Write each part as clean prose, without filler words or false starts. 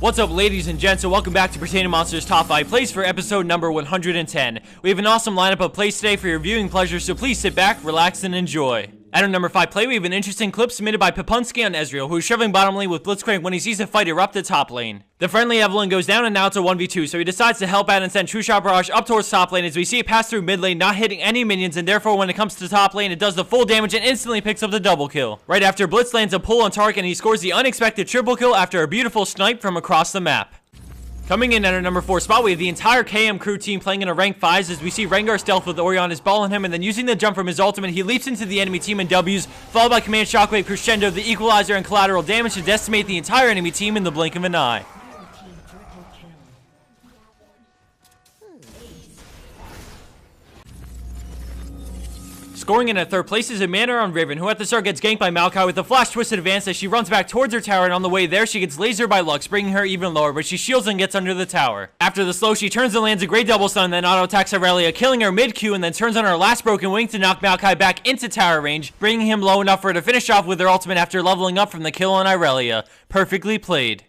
What's up, ladies and gents, and welcome back to Potato Monster's Top 5 Plays for episode number 110. We have an awesome lineup of plays today for your viewing pleasure, so please sit back, relax, and enjoy. At our number 5 play, we have an interesting clip submitted by Papunski on Ezreal, who is shoving bottom lane with Blitzcrank when he sees a fight erupt at top lane. The friendly Evelyn goes down, and now it's a 1v2, so he decides to help out and send True Shot Barrage up towards top lane as we see it pass through mid lane, not hitting any minions, and therefore when it comes to top lane, it does the full damage and instantly picks up the double kill. Right after, Blitz lands a pull on Tark, and he scores the unexpected triple kill after a beautiful snipe from across the map. Coming in at our number 4 spot, we have the entire KM crew team playing in a rank 5s as we see Rengar stealth with Orion is balling him, and then using the jump from his ultimate, he leaps into the enemy team in W's, followed by Command Shockwave Crescendo, the equalizer, and collateral damage to decimate the entire enemy team in the blink of an eye. Scoring in at 3rd place is Amanda on Riven, who at the start gets ganked by Maokai with a flash twisted advance as she runs back towards her tower, and on the way there she gets lasered by Lux, bringing her even lower, but she shields and gets under the tower. After the slow, she turns and lands a great double stun, then auto-attacks Irelia, killing her mid-Q, and then turns on her last broken wing to knock Maokai back into tower range, bringing him low enough for her to finish off with her ultimate after leveling up from the kill on Irelia. Perfectly played.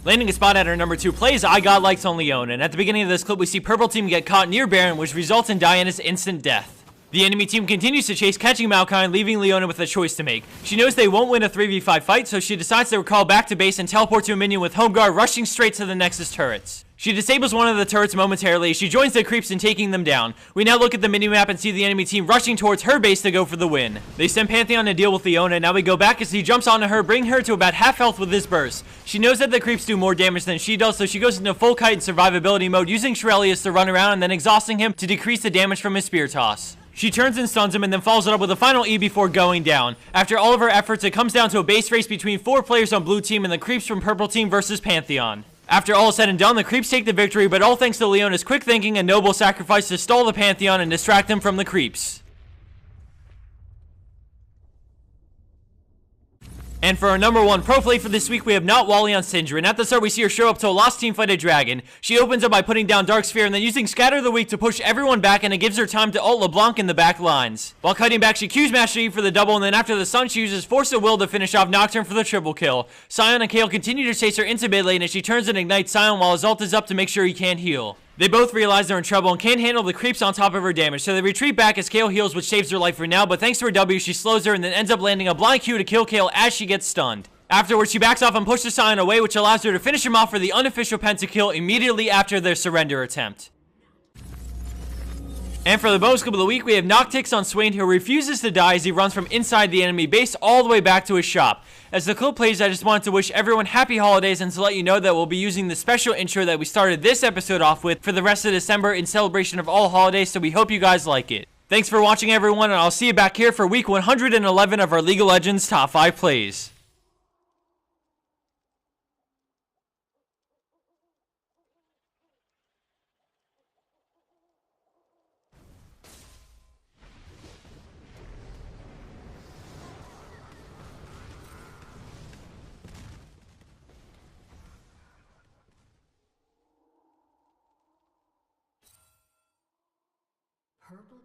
Landing a spot at our number 2 play is I Got Likes on Leon, and at the beginning of this clip we see Purple Team get caught near Baron, which results in Diana's instant death. The enemy team continues to chase, catching Maokai and leaving Leona with a choice to make. She knows they won't win a 3v5 fight, so she decides to recall back to base and teleport to a minion with Home Guard rushing straight to the Nexus turrets. She disables one of the turrets momentarily as she joins the creeps in taking them down. We now look at the minimap and see the enemy team rushing towards her base to go for the win. They send Pantheon to deal with Leona, and now we go back as he jumps onto her, bringing her to about half health with his burst. She knows that the creeps do more damage than she does, so she goes into full kite and survivability mode, using Shirelius to run around and then exhausting him to decrease the damage from his spear toss. She turns and stuns him and then follows it up with a final E before going down. After all of her efforts, it comes down to a base race between 4 players on blue team and the creeps from purple team versus Pantheon. After all is said and done, the creeps take the victory, but all thanks to Leona's quick thinking and noble sacrifice to stall the Pantheon and distract them from the creeps. And for our number 1 pro play for this week, we have Not Wally on Syndra, and at the start we see her show up to a lost team fight a dragon. She opens up by putting down Dark Sphere and then using Scatter the Weak to push everyone back, and it gives her time to ult LeBlanc in the back lines. While cutting back, she Qs Master Yi for the double, and then after the stun, she uses Force of Will to finish off Nocturne for the triple kill. Sion and Kayle continue to chase her into mid lane as she turns and ignites Sion while his ult is up to make sure he can't heal. They both realize they're in trouble and can't handle the creeps on top of her damage, so they retreat back as Kayle heals, which saves her life for now, but thanks to her W, she slows her and then ends up landing a blind Q to kill Kayle as she gets stunned. Afterwards, she backs off and pushes Sion away, which allows her to finish him off for the unofficial pentakill immediately after their surrender attempt. And for the bonus clip of the week, we have Noctix on Swain, who refuses to die as he runs from inside the enemy base all the way back to his shop. As the clip plays, I just wanted to wish everyone happy holidays and to let you know that we'll be using the special intro that we started this episode off with for the rest of December in celebration of all holidays, so we hope you guys like it. Thanks for watching, everyone, and I'll see you back here for week 111 of our League of Legends Top 5 Plays. Purple